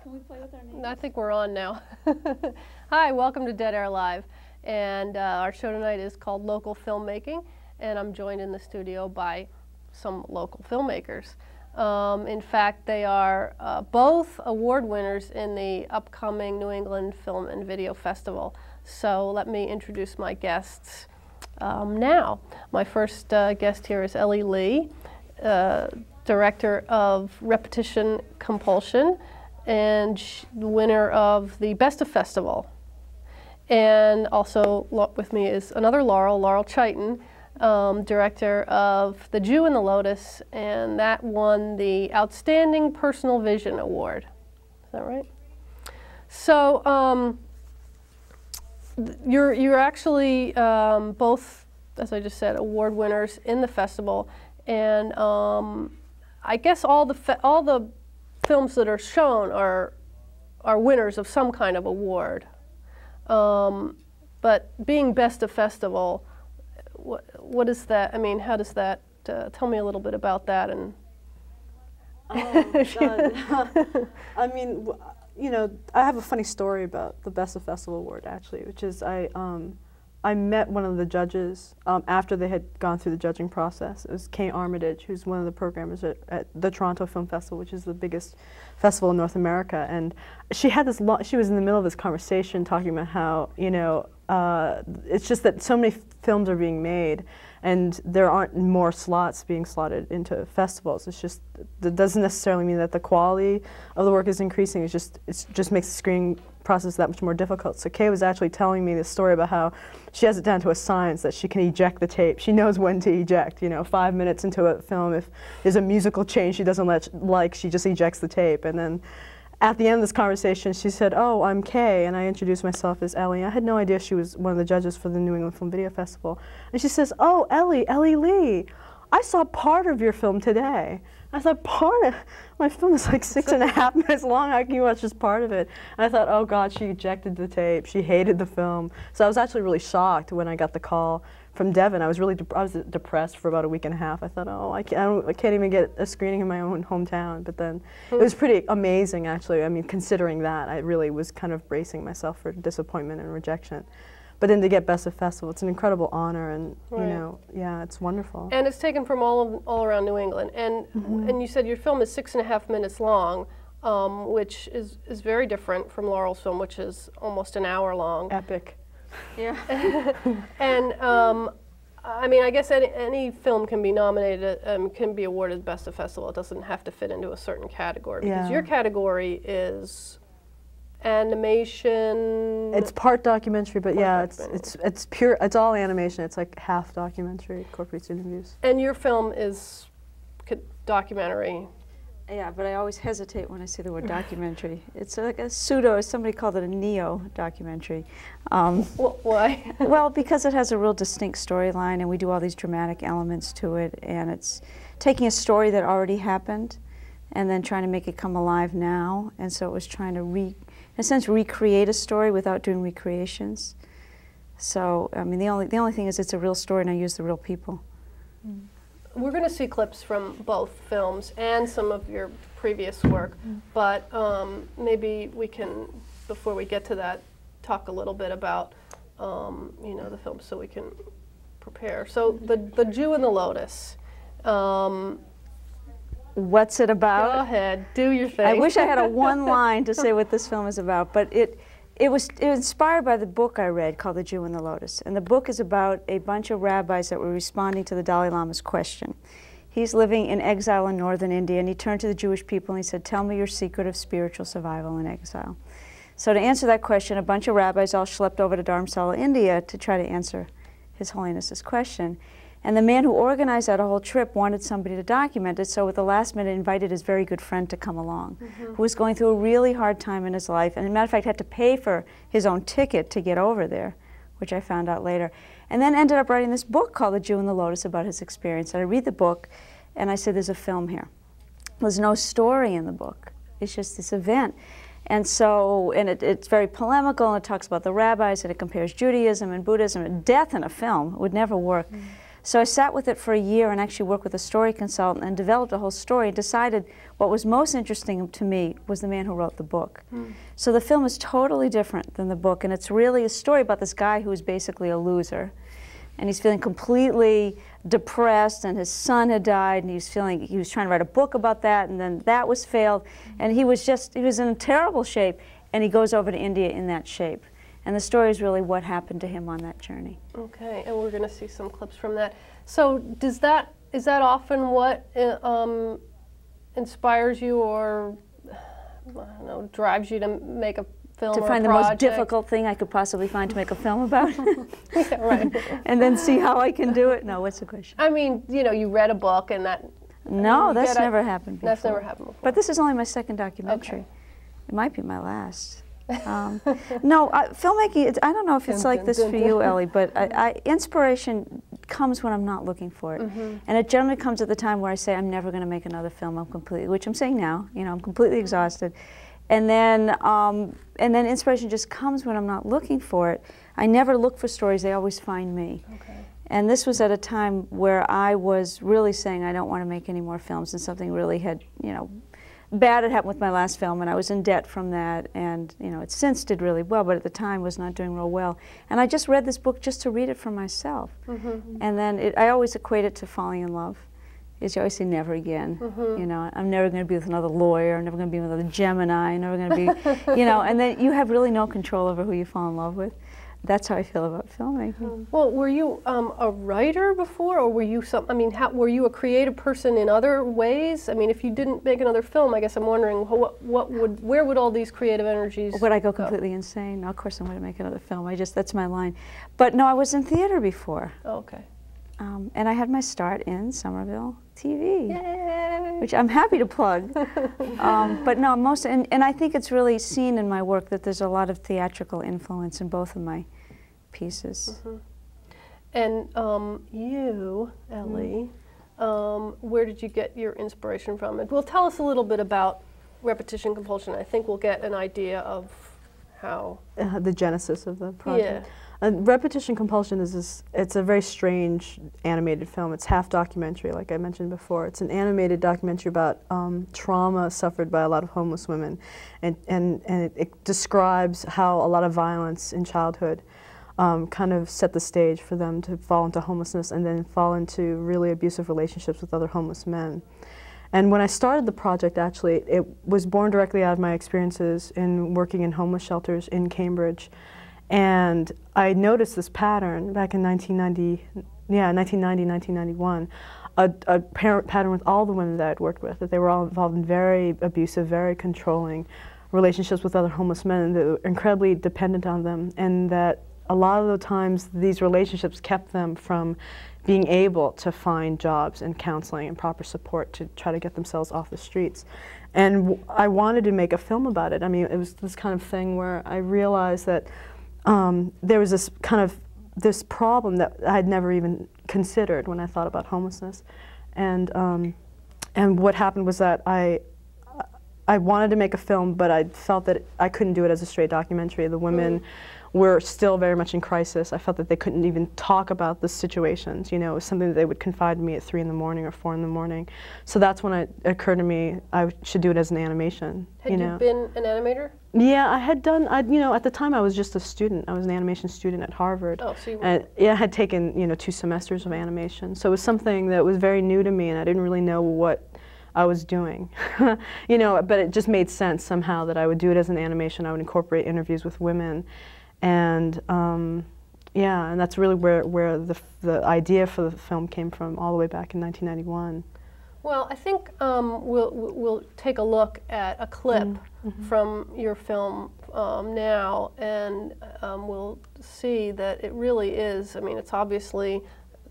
Can we play with our names? I think we're on now. Hi, welcome to Dead Air Live. And our show tonight is called Local Filmmaking, and I'm joined in the studio by some local filmmakers. In fact, they are both award winners in the upcoming New England Film and Video Festival. So let me introduce my guests now. My first guest here is Ellie Lee, director of Repetition Compulsion, and the winner of the Best of Festival. And also with me is another Laurel Chiton, director of The Jew and the Lotus, and that won the Outstanding Personal Vision Award. Is that right? So you're actually both, as I just said, award winners in the festival, and I guess all the films that are shown are winners of some kind of award. But being Best of Festival, what is that? I mean, how does that, tell me a little bit about that. And I mean, you know, I have a funny story about the Best of Festival award, actually, which is I met one of the judges after they had gone through the judging process. It was Kay Armitage, who's one of the programmers at the Toronto Film Festival, which is the biggest festival in North America. And she had this she was in the middle of this conversation talking about how, you know, it's just that so many films are being made and there aren't more slots being slotted into festivals. It's just, that doesn't necessarily mean that the quality of the work is increasing. It just makes the screening process that much more difficult. So Kay was actually telling me this story about how she has it down to a science that she can eject the tape. She knows when to eject, you know, 5 minutes into a film, if there's a musical change she doesn't like, she just ejects the tape. And then at the end of this conversation, she said, "Oh, I'm Kay," and I introduced myself as Ellie. I had no idea she was one of the judges for the New England Film Video Festival. And she says, "Oh, Ellie Lee, I saw part of your film today." I thought, part of my film is like 6.5 minutes long. How can you watch just part of it? And I thought, oh God, she ejected the tape. She hated the film. So I was actually really shocked when I got the call from Devon. I was depressed for about a week and a half. I thought, oh, I can't even get a screening in my own hometown. But then it was pretty amazing, actually. I mean, considering that, I really was kind of bracing myself for disappointment and rejection. But then to get Best of Festival, it's an incredible honor, and you know, yeah, it's wonderful. And it's taken from all around New England. And and you said your film is 6.5 minutes long, which is very different from Laurel's film, which is almost an hour long. Epic. Yeah. And I mean, I guess any film can be nominated, can be awarded Best of Festival. It doesn't have to fit into a certain category, because your category is animation. It's part documentary, but yeah, it's pure. It's all animation. It's like half documentary, incorporates interviews. And your film is documentary. Yeah, but I always hesitate when I say the word documentary. It's like a pseudo. Somebody called it a neo-documentary. Why? Well, because it has a real distinct storyline, and we do all these dramatic elements to it, and it's taking a story that already happened, and then trying to make it come alive now. And so it was trying to in a sense, recreate a story without doing recreations. So, I mean, the only thing is it's a real story, and I use the real people. We're going to see clips from both films and some of your previous work, but maybe we can, before we get to that, talk a little bit about, you know, the film, so we can prepare. So, the Jew and the Lotus. What's it about? Go ahead, do your thing. I wish I had a one line to say what this film is about, but it was inspired by the book I read called The Jew and the Lotus. And the book is about a bunch of rabbis that were responding to the Dalai Lama's question. He's living in exile in northern India, and he turned to the Jewish people and he said, "Tell me your secret of spiritual survival in exile." So to answer that question, a bunch of rabbis all schlepped over to Dharamsala, India to try to answer His Holiness's question. And the man who organized that whole trip wanted somebody to document it, so at the last minute invited his very good friend to come along, who was going through a really hard time in his life, and as a matter of fact had to pay for his own ticket to get over there, which I found out later. And then ended up writing this book called The Jew and the Lotus about his experience. And I read the book, and I said, there's a film here. There's no story in the book. It's just this event. And so, and it's very polemical, and it talks about the rabbis, and it compares Judaism and Buddhism. And death in a film would never work. So I sat with it for a year and actually worked with a story consultant and developed a whole story and decided what was most interesting to me was the man who wrote the book. So the film is totally different than the book, and it's really a story about this guy who is basically a loser. And he's feeling completely depressed, and his son had died, and he was trying to write a book about that, and then that was failed. And he was in terrible shape, and he goes over to India in that shape. And the story is really what happened to him on that journey. Okay, and we're going to see some clips from that. So is that often what inspires you or, I don't know, drives you to make a film or a project? To find the most difficult thing I could possibly find to make a film about? Yeah, right. And then see how I can do it? No, what's the question? I mean, you know, you read a book and that... No, that's never happened before. That's never happened before. But this is only my second documentary. Okay. It might be my last. No, filmmaking, I don't know if it's like this for you, Ellie, but inspiration comes when I'm not looking for it. And it generally comes at the time where I say, I'm never going to make another film, which I'm saying now, you know, I'm completely exhausted. And then inspiration just comes when I'm not looking for it. I never look for stories, they always find me. Okay. And this was at a time where I was really saying I don't want to make any more films, and something really had, you know, bad had happened with my last film, and I was in debt from that, and you know, it since did really well, but at the time was not doing real well. And I just read this book just to read it for myself. And then I always equate it to falling in love. Is you always say never again. You know, I'm never going to be with another lawyer, I'm never going to be with another Gemini, I'm never going to be, you know, and then you have really no control over who you fall in love with. That's how I feel about filmmaking. Well, were you a writer before, or were you were you a creative person in other ways? I mean, if you didn't make another film, I guess I'm wondering where would all these creative energies Would I go completely insane? No, of course I'm going to make another film. That's my line. But no, I was in theater before. Oh, okay. And I had my start in Somerville TV, Yay! Which I'm happy to plug. But no, and I think it's really seen in my work that there's a lot of theatrical influence in both of my pieces. And you, Ellie, where did you get your inspiration from? And well, tell us a little bit about repetition compulsion. I think we'll get an idea of how... the genesis of the project. Yeah. Repetition compulsion it's a very strange animated film. It's half documentary, like I mentioned before. It's an animated documentary about trauma suffered by a lot of homeless women, and it describes how a lot of violence in childhood kind of set the stage for them to fall into homelessness and then fall into really abusive relationships with other homeless men. And when I started the project, actually, it was born directly out of my experiences in working in homeless shelters in Cambridge. And I noticed this pattern back in 1990, 1991, a pattern with all the women that I'd worked with, that they were all involved in very abusive, very controlling relationships with other homeless men that were incredibly dependent on them, and that a lot of the times these relationships kept them from being able to find jobs and counseling and proper support to try to get themselves off the streets. And I wanted to make a film about it. I mean, it was this kind of thing where I realized that there was this problem that I had never even considered when I thought about homelessness, and what happened was that I wanted to make a film, but I felt that I couldn't do it as a straight documentary. The women were still very much in crisis. I felt that they couldn't even talk about the situations. You know, it was something that they would confide in me at 3 in the morning or 4 in the morning. So that's when it occurred to me I should do it as an animation. Had you been an animator? Yeah, I had done, you know, at the time I was just a student. I was an animation student at Harvard. Oh, so you were... yeah, I had taken, you know, 2 semesters of animation. So it was something that was very new to me, and I didn't really know what I was doing. You know, but it just made sense somehow that I would do it as an animation. I would incorporate interviews with women. And yeah, and that's really where the idea for the film came from, all the way back in 1991. Well, I think we'll take a look at a clip from your film now, and we'll see that it really is, I mean, it's obviously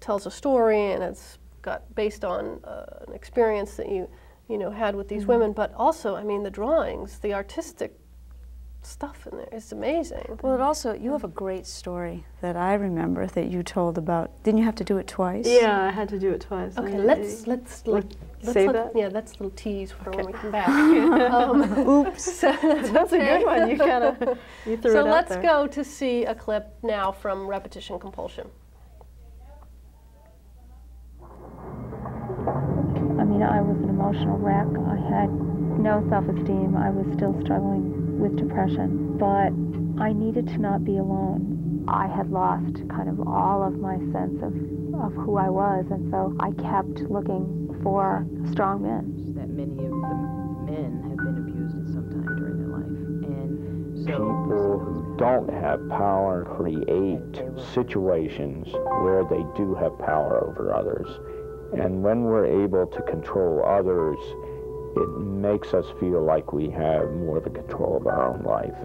tells a story, and it's got based on an experience that you know had with these women. But also, I mean, the drawings, the artistic stuff in there is amazing. Well, it also, you have a great story that I remember that you told about. Didn't you have to do it twice? Yeah, I had to do it twice. Okay, let's save that. Yeah, that's a little tease for when we come back. Oops, So that's a good one. You kind of you threw it So out let's there. go to see a clip now from Repetition Compulsion. I mean, I was an emotional wreck. I had no self-esteem. I was still struggling with depression, but I needed to not be alone. I had lost kind of all of my sense of who I was, and so I kept looking for strong men. That many of the men have been abused at some time during their life, and so people who don't have power create situations where they do have power over others. And when we're able to control others, it makes us feel like we have more of the control of our own life.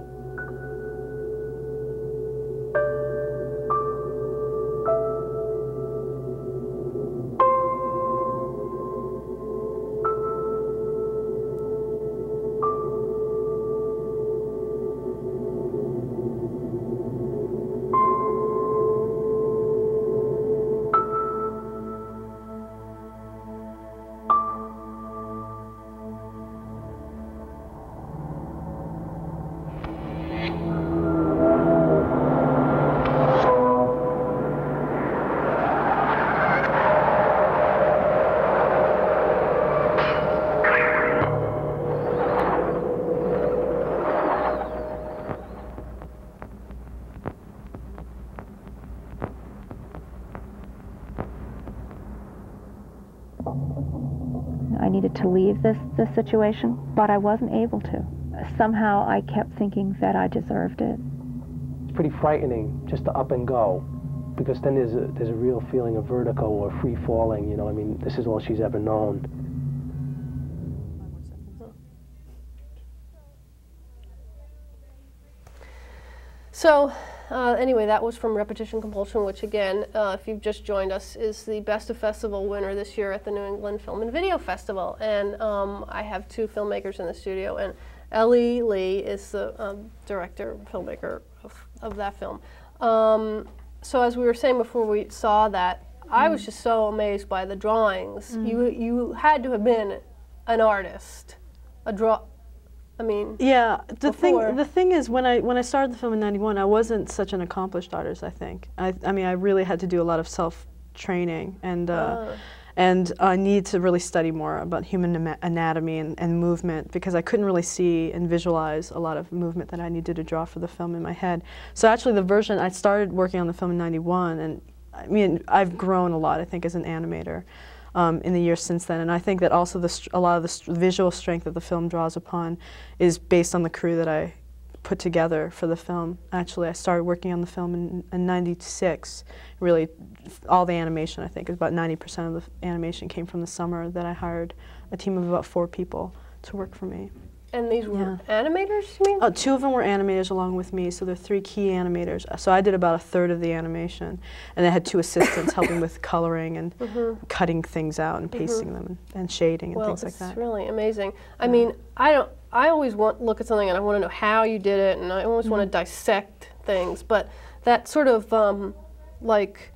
I needed to leave this situation, but I wasn't able to. Somehow I kept thinking that I deserved it. It's pretty frightening just to up and go, because then there's a real feeling of vertigo or free falling, you know. I mean, this is all she's ever known. So anyway, that was from Repetition Compulsion, which again, if you've just joined us, is the Best of Festival winner this year at the New England Film and Video Festival. And I have two filmmakers in the studio, and Ellie Lee is the director, filmmaker of that film. So as we were saying before we saw that, I was just so amazed by the drawings. You had to have been an artist, I mean, yeah. The thing is, when I started the film in '91, I wasn't such an accomplished artist. I think. I mean, I really had to do a lot of self-training, and I need to really study more about human anatomy and movement, because I couldn't really see and visualize a lot of movement that I needed to draw for the film in my head. So actually, the version I started working on the film in '91, and I mean, I've grown a lot, I think, as an animator. In the years since then, and I think that also a lot of the visual strength that the film draws upon is based on the crew that I put together for the film. Actually, I started working on the film in '96. Really, all the animation, I think, is about 90% of the animation came from the summer that I hired a team of about 4 people to work for me. And these were animators, you mean? Oh, 2 of them were animators along with me, so there are 3 key animators. So I did about 1/3 of the animation, and I had 2 assistants helping with coloring and cutting things out and pasting them and shading and things like that. Well, it's really amazing. I mean, I always look at something and I want to know how you did it, and I always want to dissect things, but that sort of like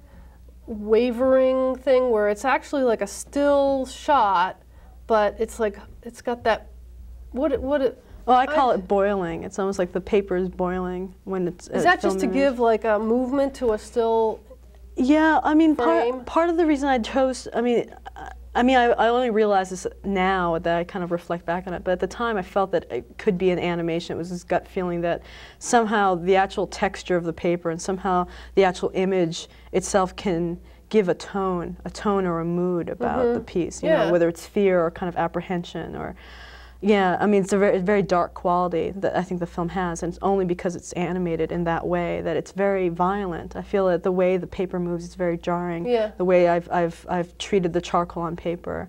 wavering thing where it's actually like a still shot, but it's like, it's got that, well, I call it boiling. It's almost like the paper is boiling when it's Is that just to give like a movement to a still? Yeah, I mean, frame? part of the reason I chose, I only realize this now that I kind of reflect back on it, but at the time I felt that it could be an animation. It was this gut feeling that somehow the actual texture of the paper and somehow the actual image itself can give a tone or a mood about the piece, you know, whether it's fear or kind of apprehension or, yeah, I mean, it's a very dark quality that I think the film has, and it's only because it's animated in that way that it's very violent. I feel that the way the paper moves is very jarring. Yeah. The way I've treated the charcoal on paper,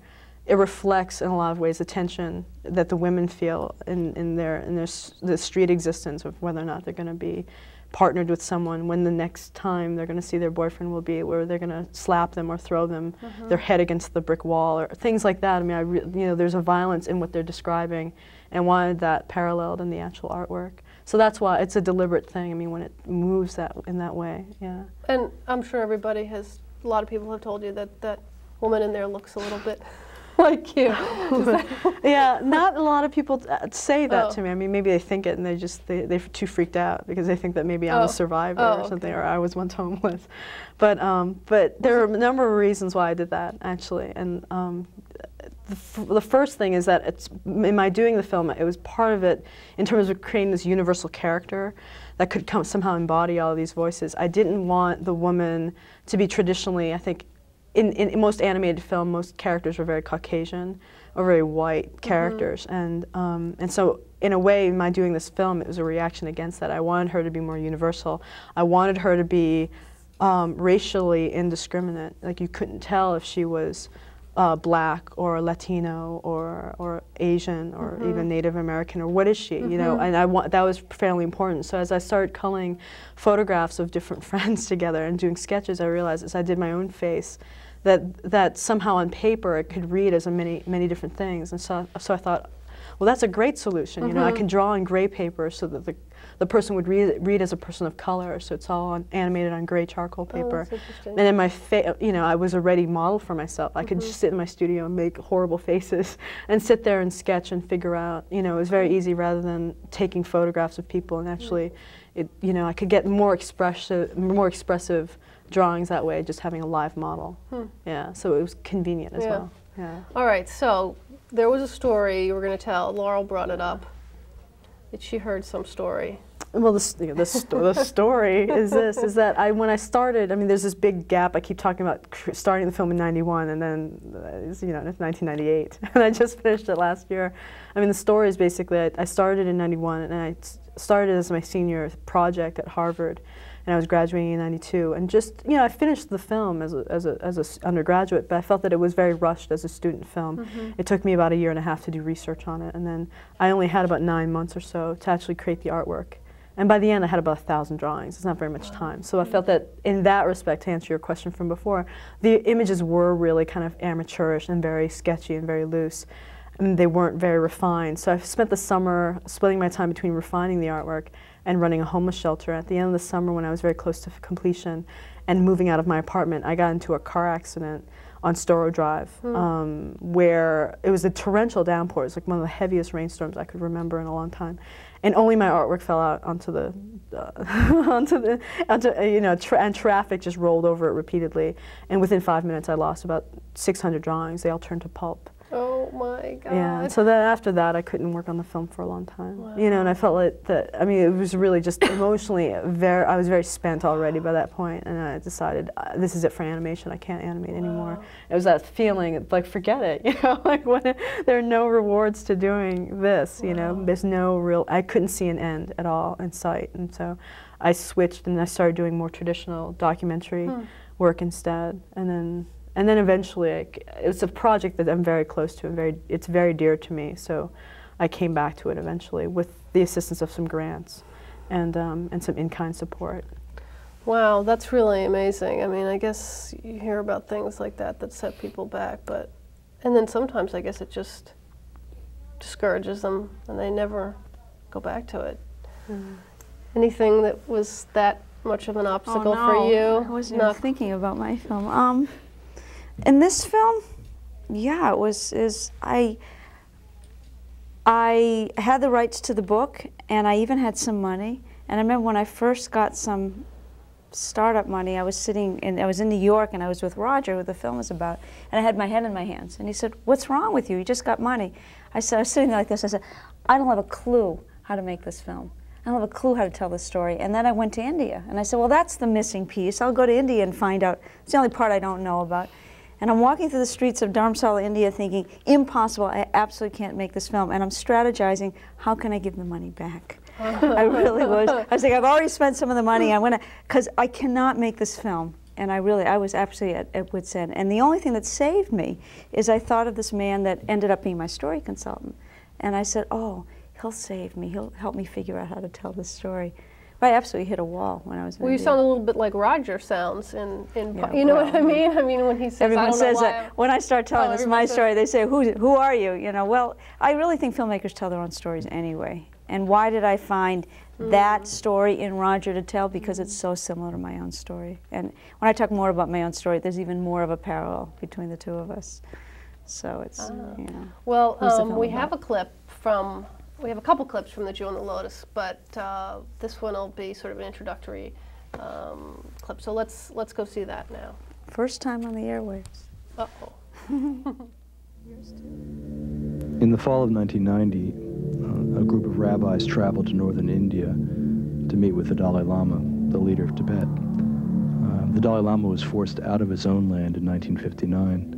it reflects in a lot of ways the tension that the women feel in the street existence of whether or not they're going to be partnered with someone, when the next time they're going to see their boyfriend will be, where they're going to slap them or throw them their head against the brick wall or things like that. I mean, you know, there's a violence in what they're describing, and wanted that paralleled in the actual artwork. So that's why it's a deliberate thing. I mean, when it moves in that way, yeah. And I'm sure everybody has, a lot of people have told you that that woman in there looks a little bit like you. Yeah, not a lot of people say that to me. I mean, maybe they think it and they're too freaked out because they think that maybe I'm a survivor or something, or I was once homeless. But there are a number of reasons why I did that, actually. And the first thing is that in my doing the film, it was part of it in terms of creating this universal character that could somehow embody all of these voices. I didn't want the woman to be traditionally, I think, in most animated film, most characters were very Caucasian or very white characters, and so in a way, in my doing this film, it was a reaction against that. I wanted her to be more universal. I wanted her to be racially indiscriminate. Like, you couldn't tell if she was black or Latino or Asian or even Native American, or what is she, you know, and that was fairly important. So as I started culling photographs of different friends together and doing sketches, I realized as I did my own face that somehow on paper it could read as many different things. And so I thought, well, that's a great solution. You know, I can draw on gray paper so that the person would read as a person of color, so it's all animated on gray charcoal paper. That's interesting. And in my you know, I was a ready model for myself. I could just sit in my studio and make horrible faces and sit there and sketch and figure out, you know, it was very easy rather than taking photographs of people, and actually, you know, I could get more expressive drawings that way, just having a live model. Yeah, so it was convenient as well. Yeah. All right, so there was a story you were going to tell. Laurel brought it up. That she heard some story. Well, the story is this, is that when I started, I mean, there's this big gap. I keep talking about starting the film in '91, and then, you know, it's 1998. And I just finished it last year. I mean, the story is basically, I started in '91, and I started as my senior project at Harvard, and I was graduating in '92. And just, you know, I finished the film as a undergraduate, but I felt that it was very rushed as a student film. It took me about 1.5 years to do research on it, and then I only had about 9 months or so to actually create the artwork. And by the end, I had about 1,000 drawings. It's not very much time. So I felt that in that respect, to answer your question from before, the images were really kind of amateurish and very sketchy and very loose. And they weren't very refined. So I spent the summer splitting my time between refining the artwork and running a homeless shelter. At the end of the summer, when I was very close to completion and moving out of my apartment, I got into a car accident on Storrow Drive, where it was a torrential downpour. It was like one of the heaviest rainstorms I could remember in a long time. And only my artwork fell out onto the, you know, and traffic just rolled over it repeatedly. And within 5 minutes, I lost about 600 drawings. They all turned to pulp. Oh my God. Yeah, and so then after that, I couldn't work on the film for a long time. Wow. You know, and I felt like that, I mean, it was really just emotionally I was very spent already by that point, and I decided, this is it for animation, I can't animate anymore. It was that feeling, like, forget it, you know, like, when there are no rewards to doing this, you know, there's no real, I couldn't see an end at all in sight, and so I switched and I started doing more traditional documentary work instead, and then eventually, it's a project that I'm very close to, and it's very dear to me. So I came back to it eventually with the assistance of some grants and some in-kind support. Wow, that's really amazing. I mean, I guess you hear about things like that set people back, and then sometimes I guess it just discourages them, and they never go back to it. Anything that was that much of an obstacle for you? I wasn't even thinking about my film. In this film, yeah, I had the rights to the book, and I even had some money. And I remember when I first got some startup money, I was in New York, and I was with Roger, who the film was about, and I had my head in my hands. And he said, "What's wrong with you? You just got money." I was sitting there like this. I said, "I don't have a clue how to make this film. I don't have a clue how to tell this story." And then I went to India, and I said, "Well, that's the missing piece. I'll go to India and find out. It's the only part I don't know about." And I'm walking through the streets of Dharamsala, India, thinking, impossible, I absolutely can't make this film. And I'm strategizing, how can I give the money back? I really was. I was like, I've already spent some of the money. I'm gonna, because I cannot make this film And I was absolutely at wit's end. And the only thing that saved me is I thought of this man that ended up being my story consultant. And I said, oh, he'll save me. He'll help me figure out how to tell this story. But I absolutely hit a wall when I was in Well, you India. sound a little bit like Roger sounds in Yeah, you know what I mean? I mean, when he says, everyone I don't says know why that. When I start telling this my story, they say, who are you? You know, well, I really think filmmakers tell their own stories anyway. And why did I find that story in Roger to tell? Because it's so similar to my own story. And when I talk more about my own story, there's even more of a parallel between the two of us. So it's, you know. Well, we have a clip from, we have a couple clips from The Jew and the Lotus, but this one will be sort of an introductory clip. So let's go see that now. First time on the airwaves. Uh-oh. In the fall of 1990, a group of rabbis traveled to northern India to meet with the Dalai Lama, the leader of Tibet. The Dalai Lama was forced out of his own land in 1959.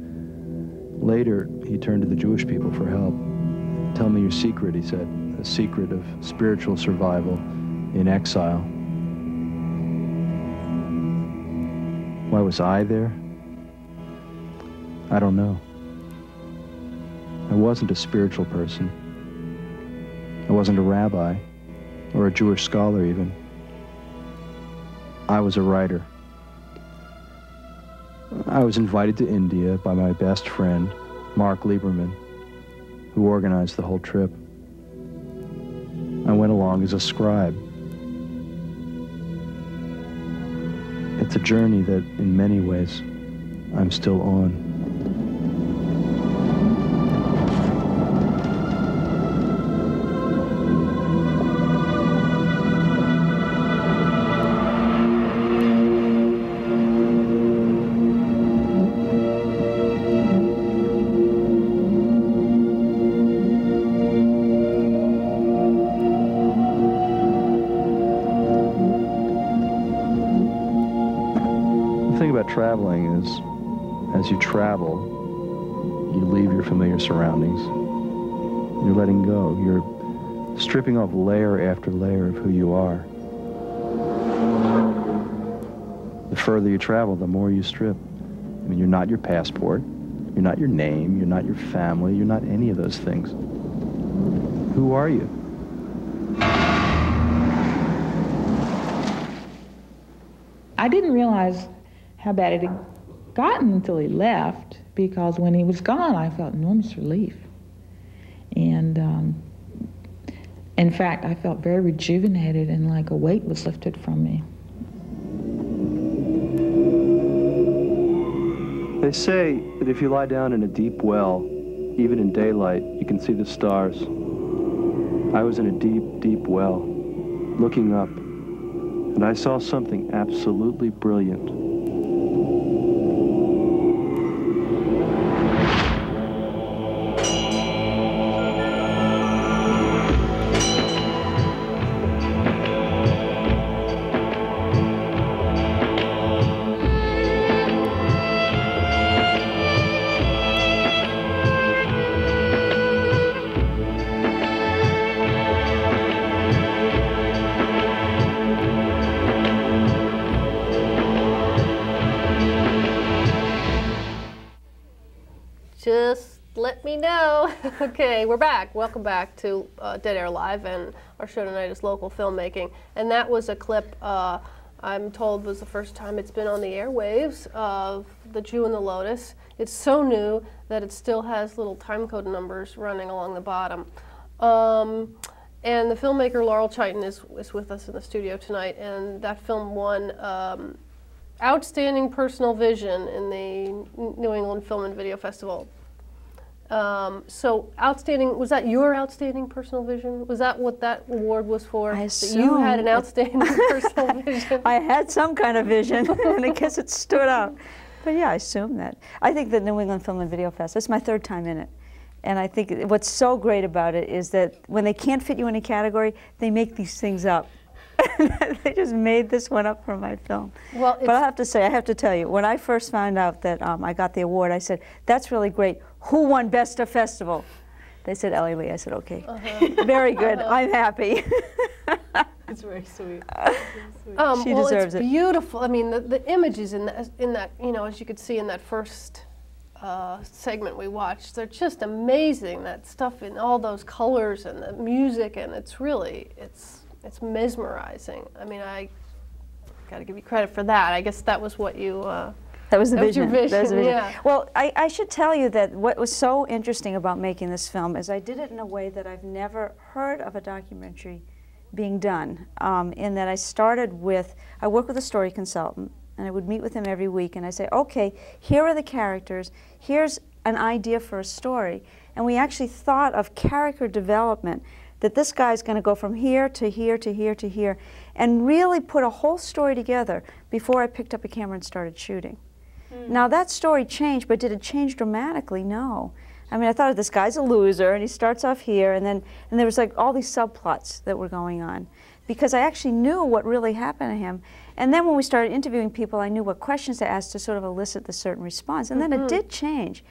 Later, he turned to the Jewish people for help. Tell me your secret, he said, a secret of spiritual survival in exile. Why was I there? I don't know. I wasn't a spiritual person. I wasn't a rabbi, or a Jewish scholar even. I was a writer. I was invited to India by my best friend, Mark Lieberman, who organized the whole trip. I went along as a scribe. It's a journey that, in many ways, I'm still on. Traveling is, as you travel, you leave your familiar surroundings. You're letting go. You're stripping off layer after layer of who you are. The further you travel, the more you strip. I mean, you're not your passport. You're not your name. You're not your family. You're not any of those things. Who are you? I didn't realize how bad it had gotten until he left, because when he was gone, I felt enormous relief. And in fact, I felt very rejuvenated, and like a weight was lifted from me. They say that if you lie down in a deep well, even in daylight, you can see the stars. I was in a deep, deep well, looking up, and I saw something absolutely brilliant. Just let me know. Okay, we're back. Welcome back to Dead Air Live, and our show tonight is local filmmaking. And that was a clip I'm told was the first time it's been on the airwaves of The Jew and the Lotus. It's so new that it still has little timecode numbers running along the bottom. And the filmmaker Laurel Chiton is with us in the studio tonight, and that film won Outstanding Personal Vision in the New England Film and Video Festival. So outstanding, was that your outstanding personal vision? Was that what that award was for? I assume that you had an outstanding personal vision. I had some kind of vision, and I guess it stood out. But yeah, I assume that. I think the New England Film and Video Festival, it's my third time in it. And I think what's so great about it is that when they can't fit you in a category, they make these things up. They just made this one up for my film. Well, but I have to say, I have to tell you, when I first found out that I got the award, I said, that's really great. Who won Best of Festival? They said, Ellie Lee. I said, okay. Very good. I'm happy. It's very sweet. She well, deserves it's it. beautiful. I mean, the images in that, you know, as you could see in that first segment we watched, they're just amazing. That stuff in all those colors and the music, and it's really, it's mesmerizing. I mean, I got to give you credit for that. I guess that was what you. That was the that was vision. your vision. That was the vision. Yeah. Well, I should tell you that what was so interesting about making this film is I did it in a way that I've never heard of a documentary being done, in that I started with, I work with a story consultant, and I would meet with him every week, and I say, okay, here are the characters, here's an idea for a story, and we actually thought of character development, that this guy's going to go from here to here to here to here, and really put a whole story together before I picked up a camera and started shooting. Now that story changed, but did it change dramatically? No. I mean, I thought this guy's a loser, and he starts off here, and there was like all these subplots that were going on, because I actually knew what really happened to him. And then when we started interviewing people, I knew what questions to ask to sort of elicit the certain response, and then it did change.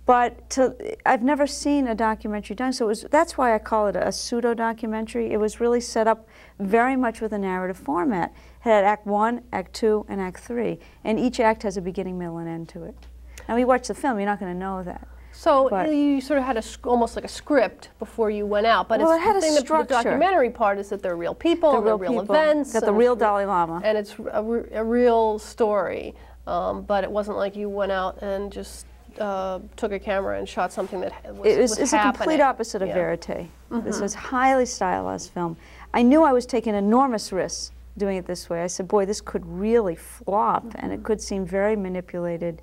But I've never seen a documentary done, so that's why I call it a pseudo-documentary. It was really set up very much with a narrative format. It had Act 1, Act 2, and Act 3, and each act has a beginning, middle, and end to it. And when you watch the film, you're not going to know that. So you sort of had almost like a script before you went out, but well, it's it had the thing a structure. The documentary part is that they're real people, they're real events, got the real Dalai Lama, and it's a real story. But it wasn't like you went out and just took a camera and shot something that was it's happening. a complete opposite of verite. This was highly stylized film. I knew I was taking enormous risks doing it this way. I said, boy, this could really flop, and it could seem very manipulative.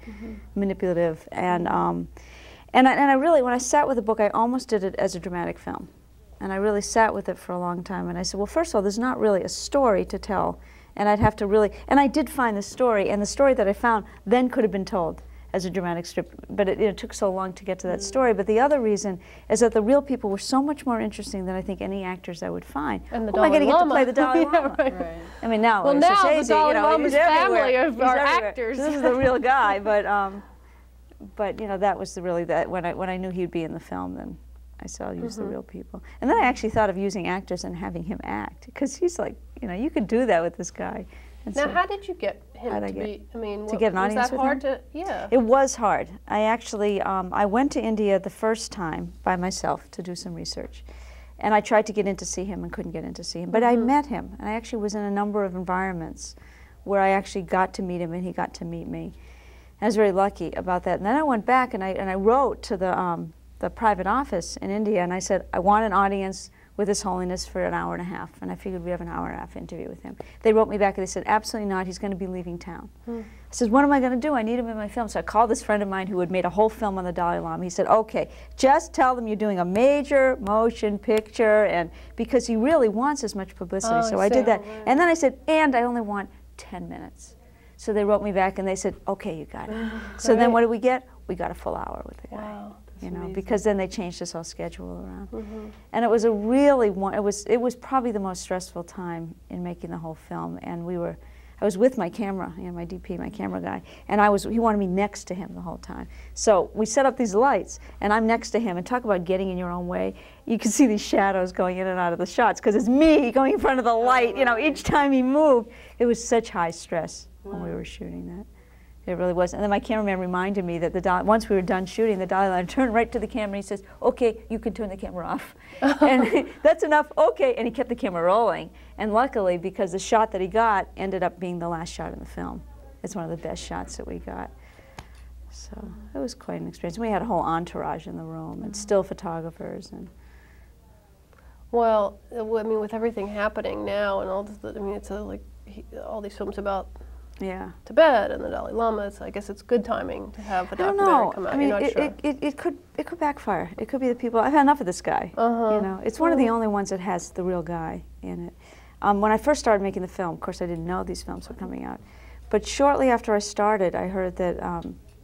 And I really, when I sat with the book, I almost did it as a dramatic film. And I really sat with it for a long time. And I said, well, first of all, there's not really a story to tell. And I'd have to really, and I did find the story, and the story that I found then could have been told as a dramatic strip, but it took so long to get to that story. But the other reason is that the real people were so much more interesting than I think any actors I would find. And the Who am I going to get to play the Dalai Yeah, Lama? right. I mean, now, well, now Scorsese, the Dalai Lama's family are actors. So this is the real guy, but you know, that was really that when I knew he'd be in the film, then I said I'll use the real people. And then I actually thought of using actors and having him act, because he's like, you know, you could do that with this guy. And now, so, how did you get him to be? I mean, to get an audience was that with hard him? to? Yeah. It was hard. I actually I went to India the first time by myself to do some research, and I tried to get in to see him and couldn't get in to see him. But I met him, and I actually was in a number of environments where I actually got to meet him, and he got to meet me. I was very lucky about that. And then I went back and I wrote to the private office in India, and I said, I want an audience with His Holiness for an hour and a half. And I figured we'd have an hour and a half interview with him. They wrote me back and they said, absolutely not, he's going to be leaving town. I said, what am I going to do? I need him in my film. So I called this friend of mine who had made a whole film on the Dalai Lama. He said, okay, just tell them you're doing a major motion picture, and because he really wants as much publicity. So I did that. Right. And then I said, and I only want 10 minutes. So they wrote me back and they said, okay, you got it. So then what did we get? We got a full hour with the guy. Wow. You know, because then they changed this whole schedule around. And it was a really it was probably the most stressful time in making the whole film. And I was with my camera, you know, my DP, my camera guy, and he wanted me next to him the whole time. So we set up these lights, and I'm next to him, and talk about getting in your own way. You can see these shadows going in and out of the shots, because it's me going in front of the light, you know, each time he moved. It was such high stress when we were shooting that. It really was. And then my cameraman reminded me that once we were done shooting, the Dalai Lama turned right to the camera and he says, okay, you can turn the camera off. And that's enough, okay. And he kept the camera rolling. And luckily, because the shot that he got ended up being the last shot in the film. It's one of the best shots that we got. So it was quite an experience. We had a whole entourage in the room and still photographers. Well, I mean, with everything happening now and all this, I mean, it's like all these films about Tibet and the Dalai Lama. I guess it's good timing to have a documentary come out. I mean, You're not sure. it could backfire. It could be the people. I've had enough of this guy. You know, it's one of the only ones that has the real guy in it. When I first started making the film, of course, I didn't know these films were coming out. But shortly after I started, I heard that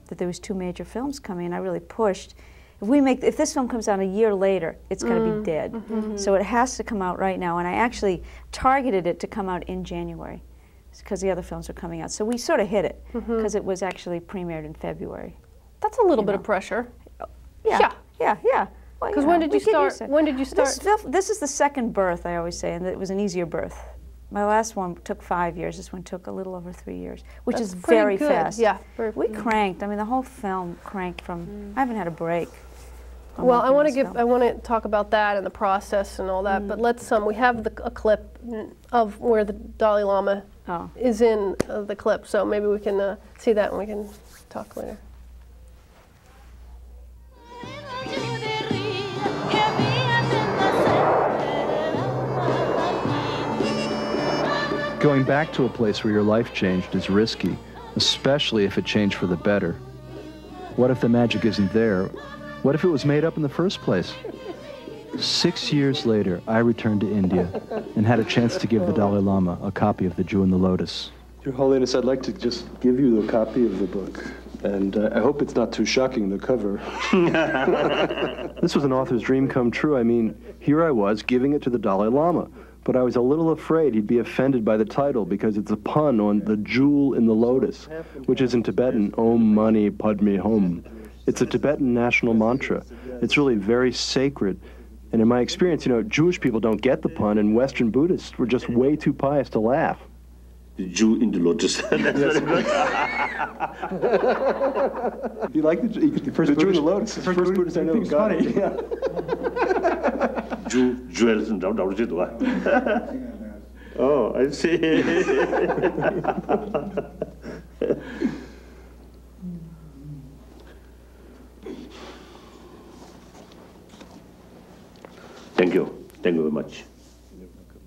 that there was 2 major films coming, and I really pushed. If this film comes out a year later, it's going to be dead. So it has to come out right now. And I actually targeted it to come out in January, because the other films were coming out. So we sort of hit it, because it was actually premiered in February. That's a little bit of pressure. Yeah. Well, well, Because when did you start? When did you start? This is the second birth, I always say, and it was an easier birth. My last one took 5 years. This one took a little over 3 years, which is very fast. Yeah, we cranked. I mean, the whole film cranked from. I haven't had a break. Well, I want to talk about that and the process and all that. But let's we have a clip of where the Dalai Lama is in the clip. So maybe we can see that and we can talk later. Going back to a place where your life changed is risky, especially if it changed for the better. What if the magic isn't there? What if it was made up in the first place? 6 years later, I returned to India and had a chance to give the Dalai Lama a copy of The Jew and the Lotus. Your Holiness, I'd like to just give you a copy of the book. And I hope it's not too shocking, the cover. This was an author's dream come true. I mean, here I was giving it to the Dalai Lama. But I was a little afraid he'd be offended by the title because it's a pun on the jewel in the lotus, which is in Tibetan, Om Mani Padme Hum. It's a Tibetan national mantra. It's really very sacred. And in my experience, you know, Jewish people don't get the pun, and Western Buddhists were just way too pious to laugh. The Jew in the lotus. You like the Jew in the lotus? The first Buddhist I know got it. Yeah. Jewels in the lotus. Oh, I see. Thank you. Thank you very much.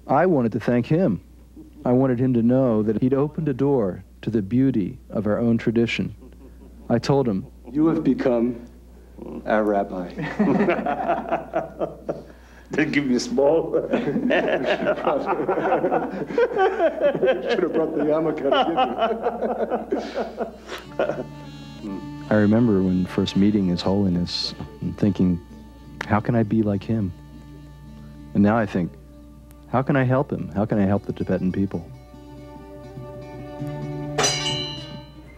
I wanted to thank him. I wanted him to know that he'd opened a door to the beauty of our own tradition. I told him, "You have become our rabbi." They give me a small. Should have brought the yarmulke to give you. I remember when first meeting His Holiness and thinking, how can I be like him? And now I think, how can I help him? How can I help the Tibetan people?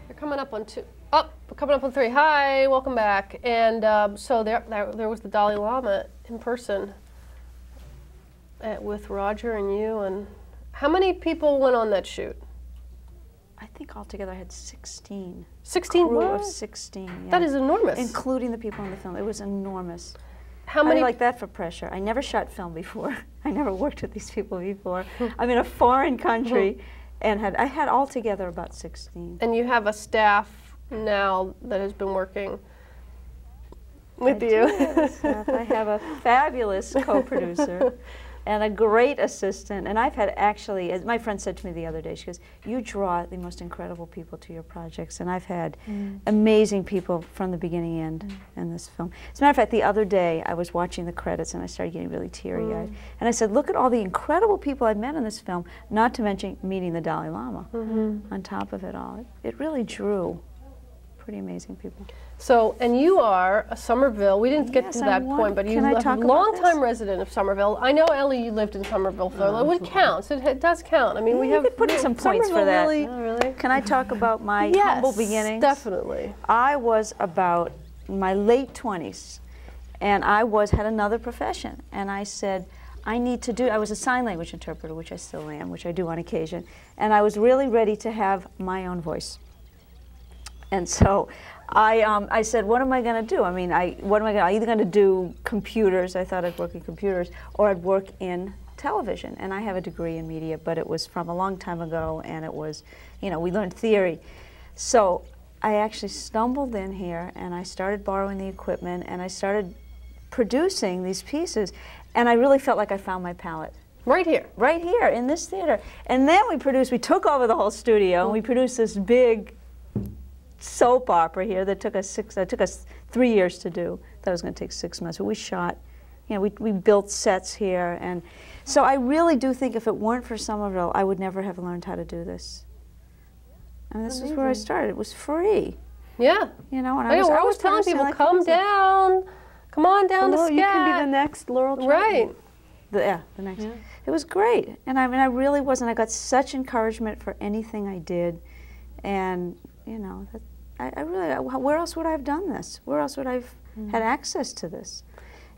You're coming up on two. Oh, we're coming up on three. Hi, welcome back. And so there was the Dalai Lama in person with Roger and you. And how many people went on that shoot? I think altogether I had 16. 16? Crew of 16. Yeah. That is enormous. Including the people in the film. It was enormous. How many? I like that for pressure. I never shot film before. I never worked with these people before. I'm in a foreign country, and I had altogether about 16. And you have a staff now that has been working with you. I have a fabulous co-producer and a great assistant. And I've had actually, as my friend said to me the other day, she goes, "You draw the most incredible people to your projects." And I've had amazing people from the beginning end in this film. As a matter of fact, the other day I was watching the credits and I started getting really teary-eyed. And I said, look at all the incredible people I've met in this film, not to mention meeting the Dalai Lama on top of it all. It really drew pretty amazing people. So, and you are a Somerville. We didn't get to that point, but you're a long-time resident of Somerville. I know, Ellie, you lived in Somerville for it counts. It does count. I mean, we have could put in some points for that. Really, oh, really? Can I talk about my humble beginnings? Definitely. I was about in my late 20s, and I had another profession, and I said, I was a sign language interpreter, which I still am, which I do on occasion, and I was really ready to have my own voice. And so I said, what am I going to do? I mean, I'm either going to do computers, I thought I'd work in computers, or I'd work in television. And I have a degree in media, but it was from a long time ago, and it was, you know, we learned theory. So I actually stumbled in here, and I started borrowing the equipment, and I started producing these pieces, and I really felt like I found my palette. Right here. Right here, in this theater. And then we took over the whole studio, and we produced this big soap opera here that took us 3 years to do. Thought it was going to take 6 months, but we shot. You know, we built sets here, and so I really do think if it weren't for Somerville, I would never have learned how to do this. And this is where I started. It was free. Yeah. You know, and I was always telling people, come down, come on down to SCAT. You can be the next Laurel Troutman. Right. The next. Yeah. It was great, and I mean, I really wasn't. I got such encouragement for anything I did, and you know, I really, where else would I have done this? Where else would I have had access to this?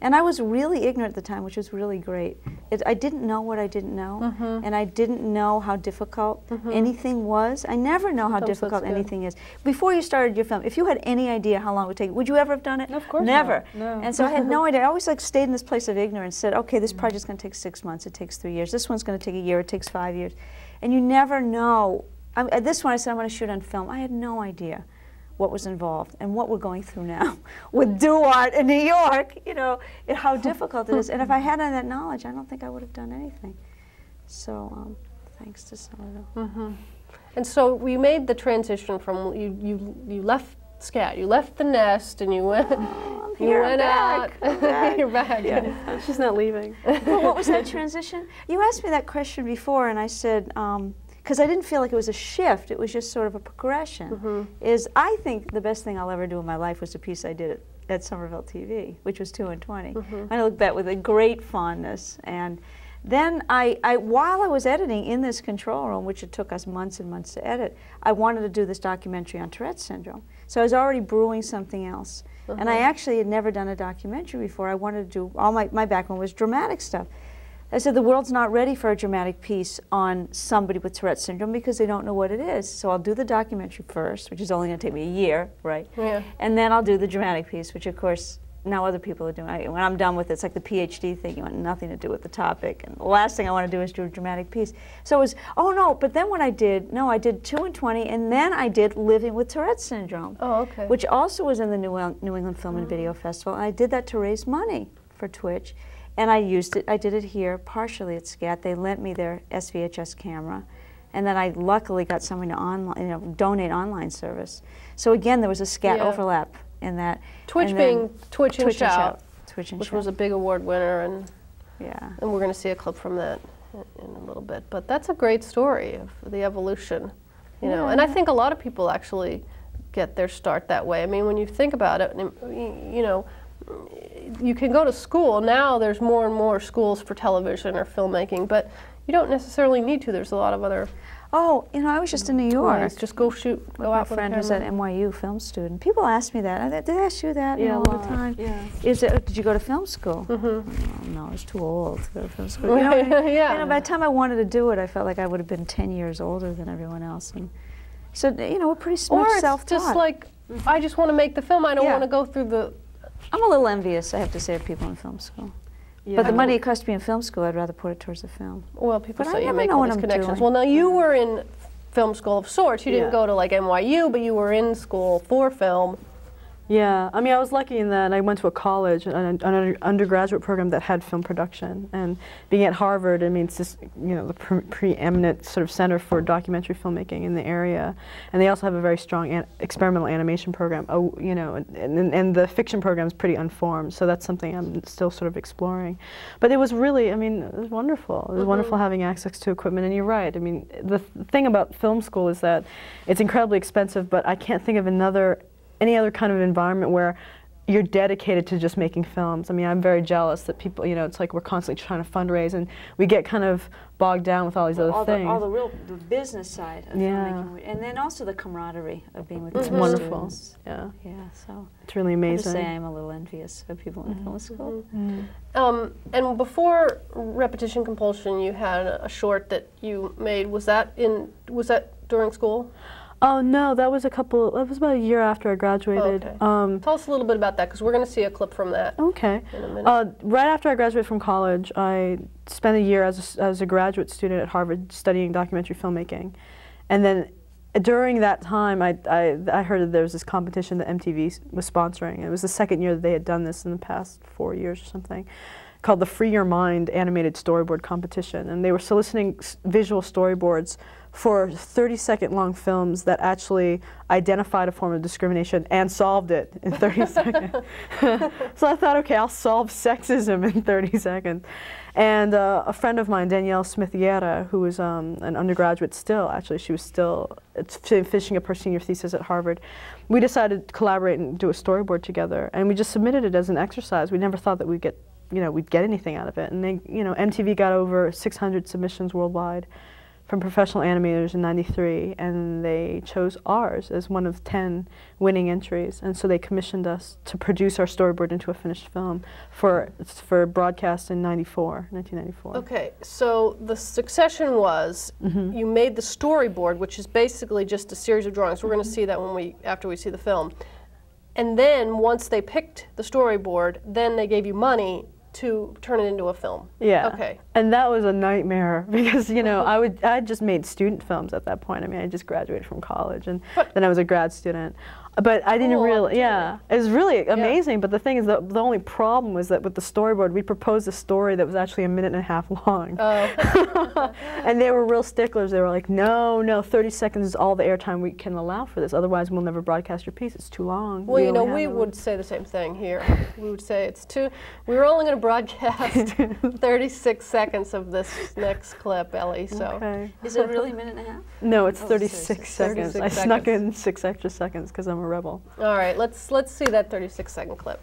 And I was really ignorant at the time, which was really great. I didn't know what I didn't know, and I didn't know how difficult anything was. I never know how difficult anything is. Before you started your film, if you had any idea how long it would take, would you ever have done it? Of course never. Not. No. And so I had no idea. I always like stayed in this place of ignorance, said, okay, this project's going to take 6 months, it takes 3 years. This one's going to take a year, it takes 5 years. And you never know. At this one, I said, I'm going to shoot on film. I had no idea what was involved and what we're going through now with Duart in New York, you know, and how difficult it is. And if I had that knowledge, I don't think I would have done anything. So thanks to Somerville. And so we made the transition from, you left SCAT, you left the nest, and you went, out. You're back. Yeah. She's not leaving. Well, what was that transition? You asked me that question before, and I said, because I didn't feel like it was a shift, it was just sort of a progression, is I think the best thing I'll ever do in my life was a piece I did at Somerville TV, which was 2 and 20. I look back with a great fondness. And then while I was editing in this control room, which it took us months and months to edit, I wanted to do this documentary on Tourette's syndrome. So I was already brewing something else. And I actually had never done a documentary before. I wanted to do, all my background was dramatic stuff. I said, the world's not ready for a dramatic piece on somebody with Tourette's syndrome because they don't know what it is. So I'll do the documentary first, which is only going to take me a year, right? Yeah. And then I'll do the dramatic piece, which of course now other people are doing. When I'm done with it, it's like the PhD thing. You want nothing to do with the topic. And the last thing I want to do is do a dramatic piece. So it was, oh no, but then what I did, I did 2 and 20, and then I did Living with Tourette's Syndrome, which also was in the New England Film and Video Festival. And I did that to raise money for Twitch. And I used it, I did it here, partially at SCAT. They lent me their SVHS camera. And then I luckily got someone to donate online service. So again, there was a SCAT overlap in that. Twitch being Twitch and Shout, which was a big award winner. And we're going to see a clip from that in a little bit. But that's a great story of the evolution, you know. And I think a lot of people actually get their start that way. I mean, when you think about it, you know, you can go to school. Now there's more and more schools for television or filmmaking, but you don't necessarily need to. There's a lot of other Oh, you know, I was just in New York. Just go shoot, go out with a camera. My friend who's an NYU film student. People ask me that. Did I ask you that all the time? Yeah. Did you go to film school? Oh, no, I was too old to go to film school. You know, by the time I wanted to do it, I felt like I would have been 10 years older than everyone else. And so, you know, we're pretty much self-taught. Or it's just like, I just want to make the film. I don't want to go through the... I'm a little envious, I have to say, of people in film school. Yeah. But the money it cost me in film school, I'd rather put it towards the film. Well, people say you make all these connections. Well, now you were in film school of sorts. You didn't go to like NYU, but you were in school for film. Yeah, I mean, I was lucky in that I went to a college, an undergraduate program that had film production. And being at Harvard, I mean, it's just, you know, the preeminent sort of center for documentary filmmaking in the area. And they also have a very strong experimental animation program, you know, and the fiction program is pretty unformed, so that's something I'm still sort of exploring. But it was really, I mean, it was wonderful. It was wonderful having access to equipment, and you're right. I mean, the thing about film school is that it's incredibly expensive, but I can't think of any other kind of environment where you're dedicated to just making films. I mean, I'm very jealous that people, you know, it's like we're constantly trying to fundraise, and we get kind of bogged down with all these other things. All the business side of filmmaking, and then also the camaraderie of being with the wonderful. Students. Yeah, so it's really amazing. I have to say I'm a little envious of people in film school. And before Repetition Compulsion, you had a short that you made. Was that during school? Oh no, that was about a year after I graduated. Okay. Tell us a little bit about that, because we're going to see a clip from that. Okay. In a minute. Right after I graduated from college, I spent a year as a graduate student at Harvard studying documentary filmmaking, and then during that time, I heard that there was this competition that MTV was sponsoring. It was the second year that they had done this in the past 4 years or something, called the Free Your Mind Animated Storyboard Competition, and they were soliciting visual storyboards for 30-second long films that actually identified a form of discrimination and solved it in 30 seconds. So I thought, okay, I'll solve sexism in 30 seconds. And a friend of mine, Danielle Smith-Guerra, who was an undergraduate still, actually she was still finishing up her senior thesis at Harvard, we decided to collaborate and do a storyboard together, and we just submitted it as an exercise. We never thought that we'd get anything out of it. And they, you know, MTV got over 600 submissions worldwide from professional animators in '93, and they chose ours as one of 10 winning entries. And so they commissioned us to produce our storyboard into a finished film for broadcast in 1994. Okay, so the succession was you made the storyboard, which is basically just a series of drawings. We're going to see that after we see the film. And then once they picked the storyboard, then they gave you money to turn it into a film. Yeah. Okay. And that was a nightmare because, you know, I just made student films at that point. I mean, I just graduated from college, and then I was a grad student. But I didn't really, it was really amazing. But the thing is, the only problem was that with the storyboard, we proposed a story that was actually 1.5 minutes long. Oh. And they were real sticklers. They were like, no, 30 seconds is all the airtime we can allow for this. Otherwise, we'll never broadcast your piece. It's too long. Well, you know, we would say the same thing here. We would say it's we were only going to broadcast 36 seconds of this next clip, Ellie. So, is it really 1.5 minutes? No, it's 36 seconds. I snuck in 6 extra seconds because I'm a rebel. All right, let's see that 36-second clip.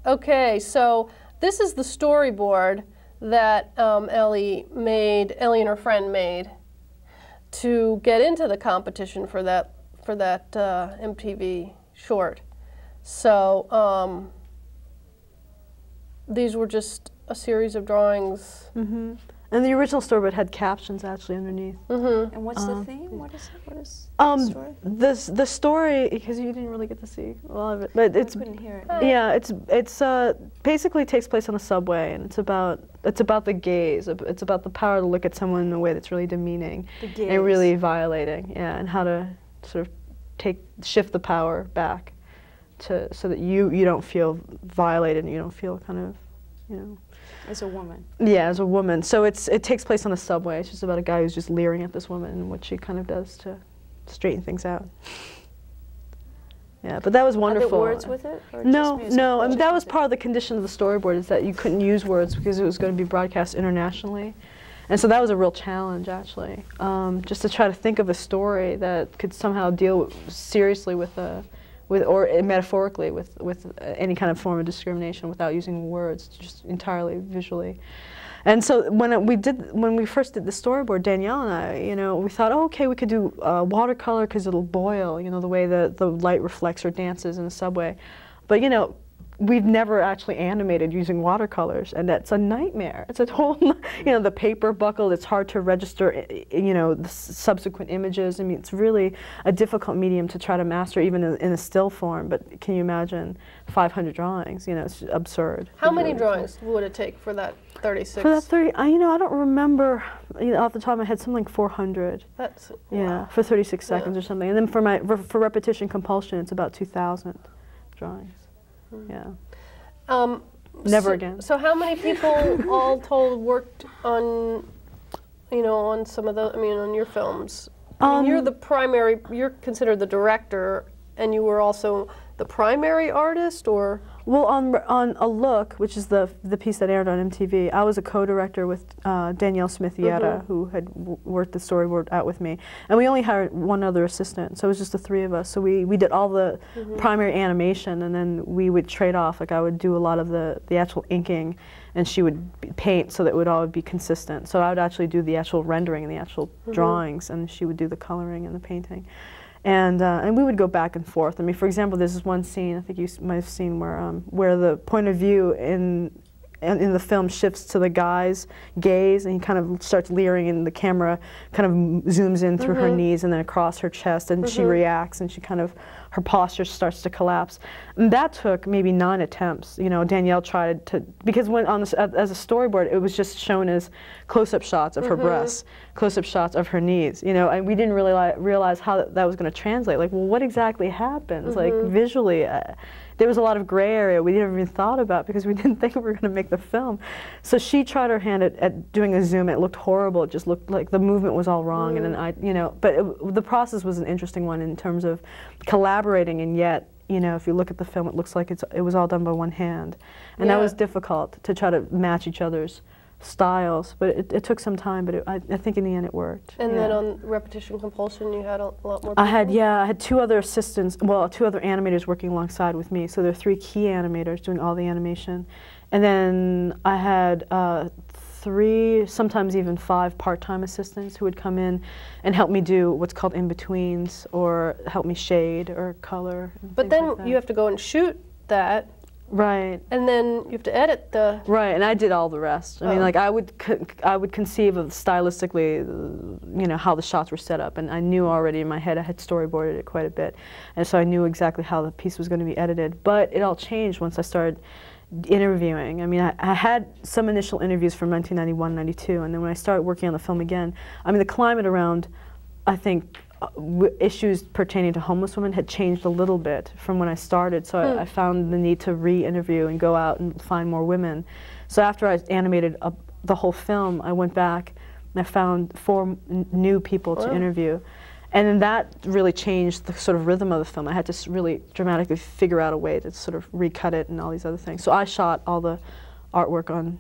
Okay, so this is the storyboard that Ellie and her friend made to get into the competition for that MTV short. So these were just a series of drawings. And the original storyboard had captions actually underneath. And what's the theme? What is it? What is the story? The story, because you didn't really get to see a lot of it, but I couldn't hear it. Yeah, it's basically takes place on a subway, and it's about the gaze. It's about the power to look at someone in a way that's really demeaning and really violating. Yeah, and how to sort of shift the power back so that you don't feel violated and you don't feel kind of, you know. As a woman. Yeah, as a woman. So it takes place on a subway. It's just about a guy who's just leering at this woman and what she kind of does to straighten things out. Yeah, but that was wonderful. Are there words with it? Or no. I mean, that was part of the condition of the storyboard, is that you couldn't use words because it was going to be broadcast internationally. And so that was a real challenge, actually, just to try to think of a story that could somehow deal seriously or metaphorically with any kind of form of discrimination without using words, just entirely visually. And so when we first did the storyboard, Danielle and I, you know, we thought, oh, okay, we could do watercolor because it'll boil, you know, the way the light reflects or dances in the subway. But, you know, we've never actually animated using watercolors, and that's a nightmare. It's a whole, you know, the paper buckled, it's hard to register, you know, the subsequent images. I mean, it's really a difficult medium to try to master even in a still form, but can you imagine 500 drawings? You know, it's absurd. How many drawings would it take for that 36? For that 30, you know, I don't remember, you know, off the top of my head, something like 400. That's, yeah, for 36 seconds or something. And then for repetition compulsion, it's about 2,000 drawings. Yeah. Never again. So how many people all told worked on, you know, on some of the, I mean, on your films? I mean, you're the primary, you're considered the director, and you were also the primary artist, or? Well, on A Look, which is the piece that aired on MTV, I was a co-director with Danielle Smith-Yetta, who had worked the storyboard out with me. And we only hired one other assistant, so it was just the three of us. So we did all the primary animation, and then we would trade off. Like, I would do a lot of the actual inking, and she would paint so that it would all be consistent. So I would actually do the actual rendering and the actual drawings, and she would do the coloring and the painting. And we would go back and forth. I mean, for example, there's this one scene, I think you might have seen, where the point of view in the film shifts to the guy's gaze, and he kind of starts leering, and the camera kind of zooms in through her knees and then across her chest, and she reacts, and she kind of her posture starts to collapse. And that took maybe 9 attempts. You know, Danielle tried to, because when on the, as a storyboard, it was just shown as close-up shots of her breasts, close-up shots of her knees, you know, and we didn't really realize how that was going to translate. Like, well, what exactly happens? Like, visually, there was a lot of gray area we never even thought about because we didn't think we were going to make the film. So she tried her hand at doing a zoom. It looked horrible. It just looked like the movement was all wrong. And then I, you know, but the process was an interesting one in terms of collaborating, and yet, you know, if you look at the film, it looks like it was all done by one hand. And that was difficult to try to match each other's styles, but it took some time, but I think in the end it worked. And then on repetition compulsion, you had a lot more people? I had 2 other assistants, well, 2 other animators working alongside with me, so there are 3 key animators doing all the animation. And then I had 3, sometimes even 5 part-time assistants who would come in and help me do what's called in-betweens, or help me shade or color. But then you have to go and shoot that. Right. And then you have to edit the... Right, and I did all the rest. I mean, like, I would conceive of stylistically, you know, how the shots were set up, and I knew already in my head, I had storyboarded it quite a bit, and so I knew exactly how the piece was going to be edited. But it all changed once I started interviewing. I mean, I had some initial interviews from 1991, 92, and then when I started working on the film again, I mean, the climate around, I think, issues pertaining to homeless women had changed a little bit from when I started, so I found the need to re-interview and go out and find more women. So after I animated the whole film, I went back and I found 4 new people to interview. And then that really changed the sort of rhythm of the film. I had to really dramatically figure out a way to sort of recut it and all these other things. So I shot all the artwork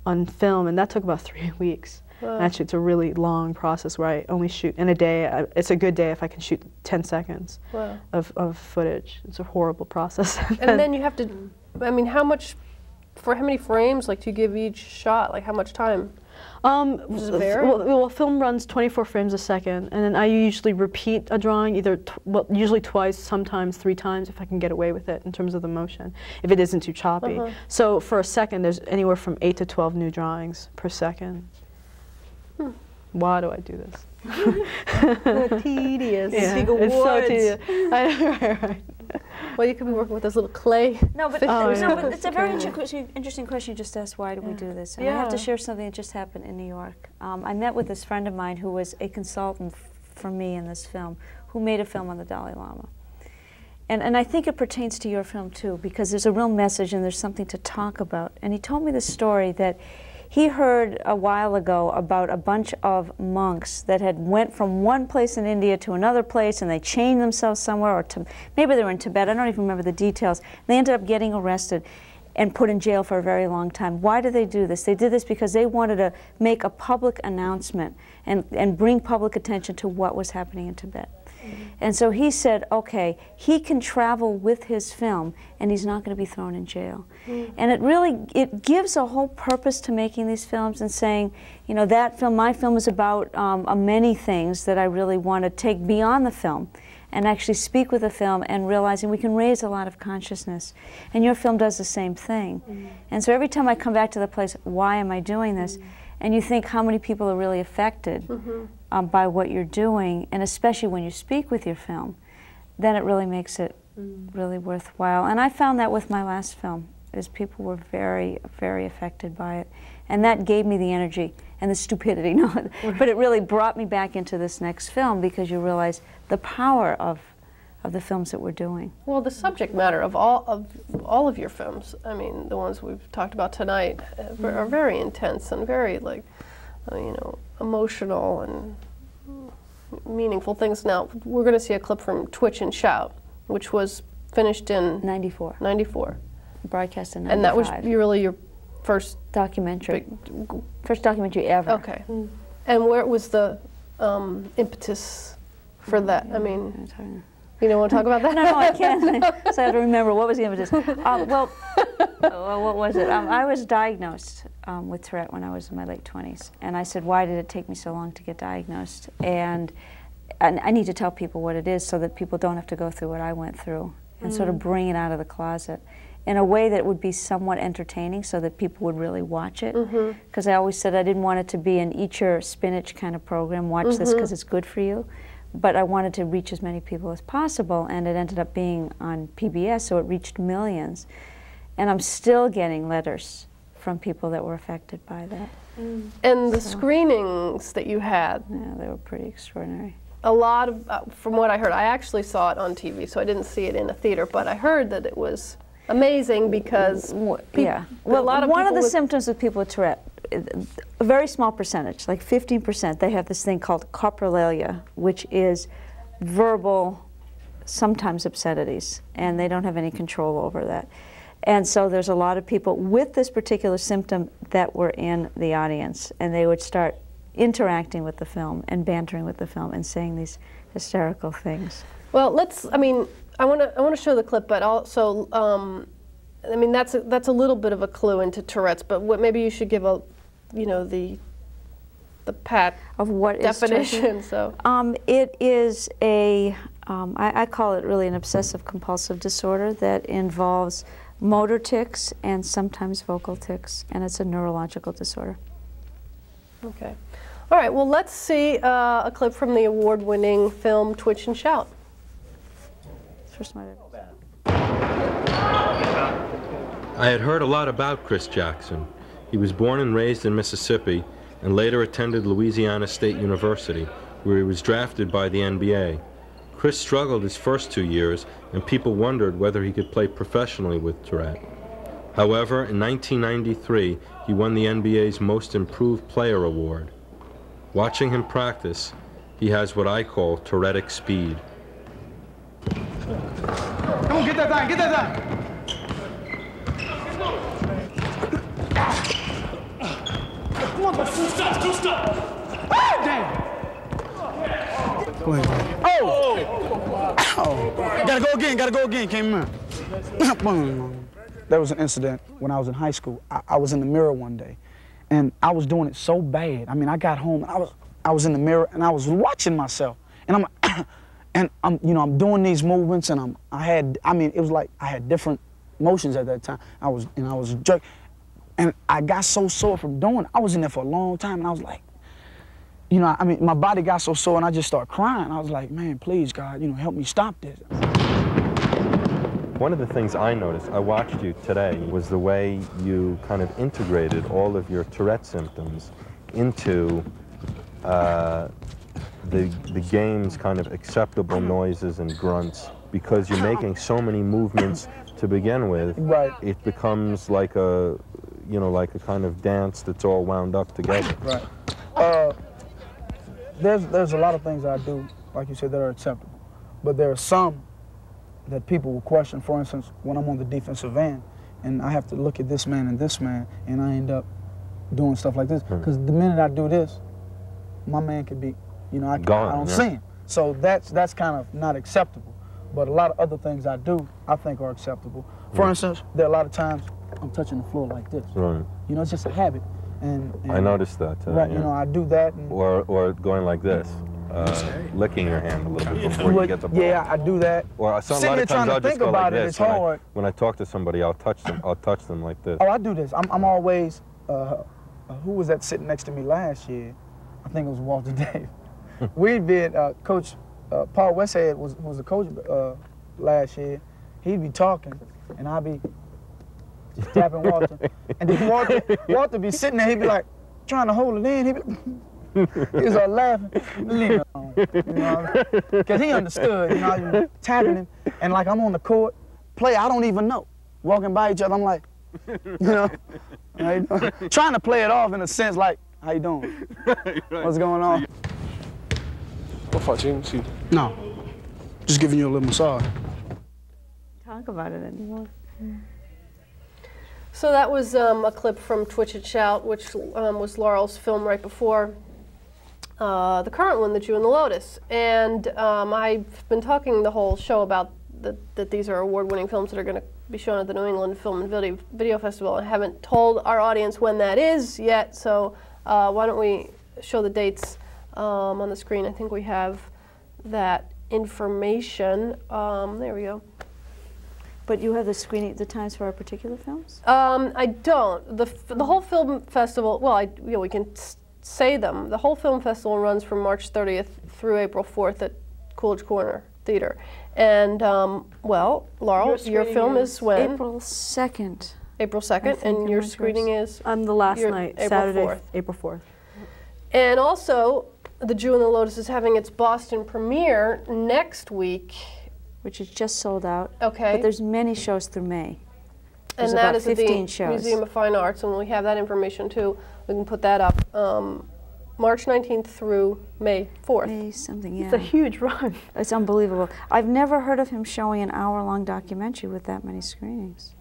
on film, and that took about 3 weeks. Actually, it's a really long process where I only shoot in a day. It's a good day if I can shoot 10 seconds of footage. It's a horrible process. And then you have to, I mean, for how many frames, like, do you give each shot? Like, how much time? Does it vary? Well, film runs 24 frames a second, and then I usually repeat a drawing usually twice, sometimes 3 times if I can get away with it in terms of the motion, if it isn't too choppy. So for a second, there's anywhere from 8 to 12 new drawings per second. Why do I do this? Tedious. Yeah, it's so tedious. Right. Well, you could be working with this little clay. No, but, but it's a very interesting question you just asked, why do we do this? And I have to share something that just happened in New York. I met with this friend of mine who was a consultant for me in this film, who made a film on the Dalai Lama. And I think it pertains to your film too, because there's a real message and there's something to talk about. And he told me the story that he heard a while ago about a bunch of monks that had went from one place in India to another place, and they chained themselves somewhere, or maybe they were in Tibet, I don't even remember the details. They ended up getting arrested and put in jail for a very long time. Why did they do this? They did this because they wanted to make a public announcement and bring public attention to what was happening in Tibet. And so he said, okay, he can travel with his film and he's not going to be thrown in jail. And it gives a whole purpose to making these films and saying, you know, that film, my film is about many things that I really want to take beyond the film and actually speak with the film and realizing we can raise a lot of consciousness. And your film does the same thing. And so every time I come back to the place, why am I doing this? And you think how many people are really affected by what you're doing, and especially when you speak with your film, then it really makes it really worthwhile. And I found that with my last film, is people were very, very affected by it. And that gave me the energy and the stupidity, but it really brought me back into this next film, because you realize the power of the films that we're doing. Well, the subject matter of all of your films, I mean, the ones we've talked about tonight, are very intense and very, like, you know, emotional and meaningful things. Now, we're going to see a clip from Twitch and Shout, which was finished in 94. Broadcast in 95. And that was really your first documentary. First documentary ever. Okay. And where was the impetus for that? I mean, you don't want to talk about that? No, I can't. So I have to remember, what was the impetus? Well, what was it? I was diagnosed with Tourette when I was in my late 20s. And I said, why did it take me so long to get diagnosed? And I need to tell people what it is so that people don't have to go through what I went through, and sort of bring it out of the closet in a way that would be somewhat entertaining so that people would really watch it. Because I always said I didn't want it to be an eat your spinach kind of program, watch this because it's good for you. but I wanted to reach as many people as possible, and it ended up being on PBS, so it reached millions. And I'm still getting letters from people that were affected by that. And the screenings that you had? Yeah, they were pretty extraordinary. A lot of, from what I heard, I actually saw it on TV, so I didn't see it in a theater, but I heard that it was amazing because yeah. Well, one of the symptoms of people with Tourette, a very small percentage, like 15%, they have this thing called coprolalia, which is verbal, sometimes obscenities, and they don't have any control over that. And so there's a lot of people with this particular symptom that were in the audience, and they would start interacting with the film and bantering with the film and saying these hysterical things. Well, I mean, I want to show the clip, but also, I mean, that's a little bit of a clue into Tourette's, but maybe you should give a, you know, the pat of what definition. Is it is a, I call it really an obsessive compulsive disorder that involves motor tics and sometimes vocal tics, and it's a neurological disorder. Okay. All right, well, let's see a clip from the award-winning film Twitch and Shout. First time I had heard a lot about Chris Jackson. He was born and raised in Mississippi and later attended Louisiana State University, where he was drafted by the NBA. Chris struggled his first 2 years, and people wondered whether he could play professionally with Tourette. However, in 1993, he won the NBA's Most Improved Player award. Watching him practice, he has what I call Tourettic speed. Come on, get that thing, get that thing! Come on, two stops! Oh, damn! Go ahead. Oh! Gotta go again, came in. There was an incident when I was in high school. I was in the mirror one day, and I was doing it so bad. I mean, I got home, and I was in the mirror, and I was watching myself, and I'm doing these movements, and it was like I had different motions at that time. I was jerking, and I got so sore from doing it. I was in there for a long time, and I was like, my body got so sore, and I just started crying. I was like, man, please, God, help me stop this. One of the things I noticed, I watched you today, was the way you kind of integrated all of your Tourette symptoms into the game's kind of acceptable noises and grunts, because you're making so many movements to begin with. Right. It becomes like a, like a kind of dance that's all wound up together. Right. There's a lot of things I do, like you said, that are acceptable, but there are some that people will question. For instance, when I'm on the defensive end, and I have to look at this man, and I end up doing stuff like this, because the minute I do this, my man could be, I don't see him. So that's kind of not acceptable. But a lot of other things I do, I think are acceptable. For instance, there are a lot of times I'm touching the floor like this. Right. It's just a habit. And I noticed that today. Right, yeah. I do that. And or going like this, licking your hand a little bit before you get the ball. Yeah, I do that. Or a lot of times I'll just go like this. It's hard. When I talk to somebody, I'll touch them like this. Oh, I do this. I'm always, who was that sitting next to me last year? I think it was Walter Dave. We'd been, Coach Paul Westhead was the coach last year. He'd be talking, and I'd be tapping Walter. And then Walter be sitting there, he'd be like, trying to hold it in. He'd be, he was all laughing. Leave it alone. Because he understood, you tapping him. And like I'm on the court, play, I don't even know. Walking by each other, I'm like, trying to play it off in a sense like, how you doing? What's going on? No, just giving you a little massage. Talk about it anymore. So that was a clip from Twitch and Shout, which was Laurel's film right before the current one, The Jew and the Lotus. And I've been talking the whole show about that these are award-winning films that are going to be shown at the New England Film and Video Festival. I haven't told our audience when that is yet, so why don't we show the dates on the screen. I think we have that information. There we go. But you have the times for our particular films? I don't. The whole film festival, well, we can say them. The whole film festival runs from March 30th through April 4th at Coolidge Corner Theater. And, well, Laurel, your film is when? April 2nd. April 2nd, and your screening is? On the last night, April Saturday, 4th. April 4th. And also, The Jew and the Lotus is having its Boston premiere next week. Which is just sold out. Okay. But there's many shows through May. There's And that about is at 15 the shows. Museum of Fine Arts, and when we have that information too, we can put that up. March 19th through May 4th. May something, yeah. It's a huge run. It's unbelievable. I've never heard of him showing an hour-long documentary with that many screenings.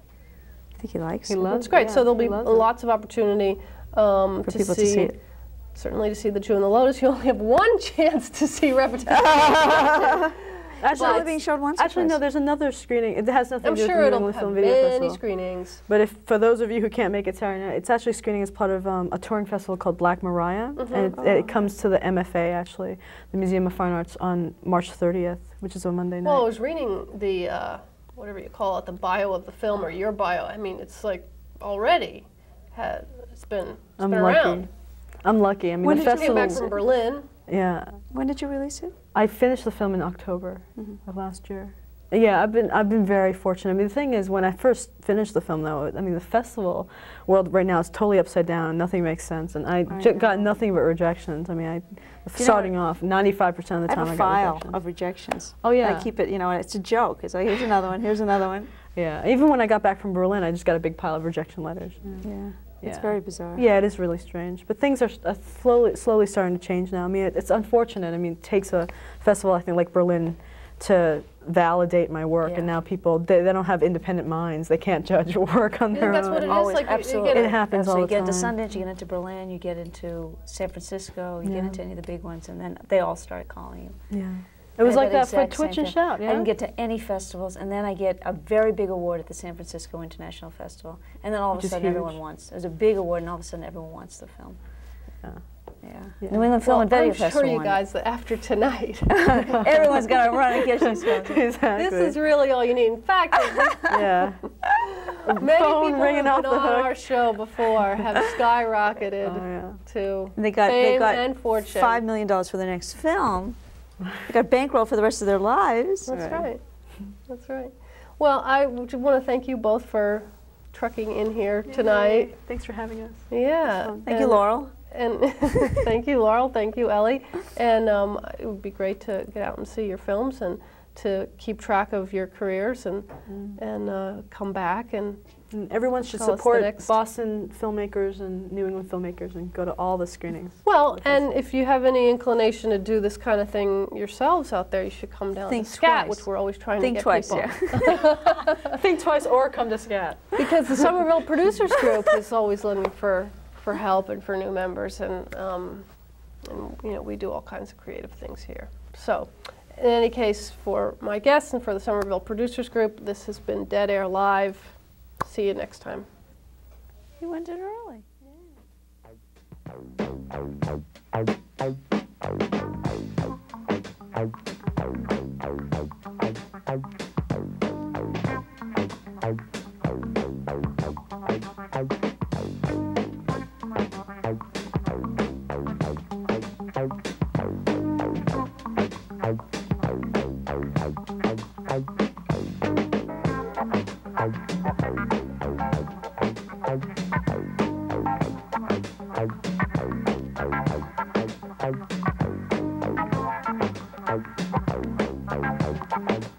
I think he likes it. He loves That's great. it, So there'll be he loves lots of opportunity For people to see it. Certainly to see The Jew and the Lotus. You only have one chance to see Repetition. Actually, only being showed once. Actually, no. There's another screening. It has nothing I'm to do sure with the it'll New England have Film Video many Festival. screenings. But if for those of you who can't make it Saturday night, it's actually screening as part of a touring festival called Black Mariah, and it comes to the MFA actually, the Museum of Fine Arts, on March 30th, which is a Monday night. Well, I was reading the whatever you call it, the bio of the film or your bio. I mean, it's like already it's been around. I'm lucky. I mean, When the did you Came festival. back from Berlin. Yeah. When did you release it? I finished the film in October of last year. Yeah, I've been very fortunate. I mean, the thing is, when I first finished the film, though, I mean, the festival world right now is totally upside down. Nothing makes sense, and I got nothing but rejections. I mean, starting off, 95% of the time I got I have a file rejections. of rejections. Oh yeah. I keep it. You know, it's a joke. It's like, here's another one. Here's another one. Yeah. Even when I got back from Berlin, I just got a big pile of rejection letters. Yeah. It's Yeah. very bizarre. Yeah, it is really strange. But things are slowly starting to change now. I mean, it's unfortunate. I mean, it takes a festival, I think, like Berlin to validate my work, and now people, they don't have independent minds. They can't judge work on their That's own. what it is. Always, Like absolutely. It happens all the You get into time. Sundance, you get into Berlin, you get into San Francisco, you get into any of the big ones, and then they all start calling you. Yeah. It was I like did that for exact Twitch same and thing. Shout, yeah? I didn't get to any festivals, and then I get a very big award at the San Francisco International Festival, and then all of Which a is sudden huge. everyone wants. There's a big award, and all of a sudden everyone wants the film. Yeah. Yeah. New England Film and Video I'm Festival. sure you won it. guys that after tonight, everyone's gonna run and get these films. Exactly. this is really all you need. In fact, yeah. many Phone people ringing who've off been the on hook. our show before have skyrocketed to They got fame and fortune. $5 million for their next film. They got bankroll for the rest of their lives. That's right. That's right. Well, I want to thank you both for trucking in here tonight. Thanks for having us. Yeah. Thank you, Laurel. And thank you, Laurel. Thank you, Ellie. And it would be great to get out and see your films and to keep track of your careers and come back and everyone should tell us the support next. Boston filmmakers and New England filmmakers and go to all the screenings. Well, and if you have any inclination to do this kind of thing yourselves out there, you should come down Think to SCAT, twice. which we're always trying Think to get twice, people. Think twice or come to SCAT. Because the Somerville Producers Group is always looking for help and for new members, and you know, we do all kinds of creative things here. So, in any case, for my guests and for the Somerville Producers Group, this has been Dead Air Live. See you next time. You ended early. Yeah.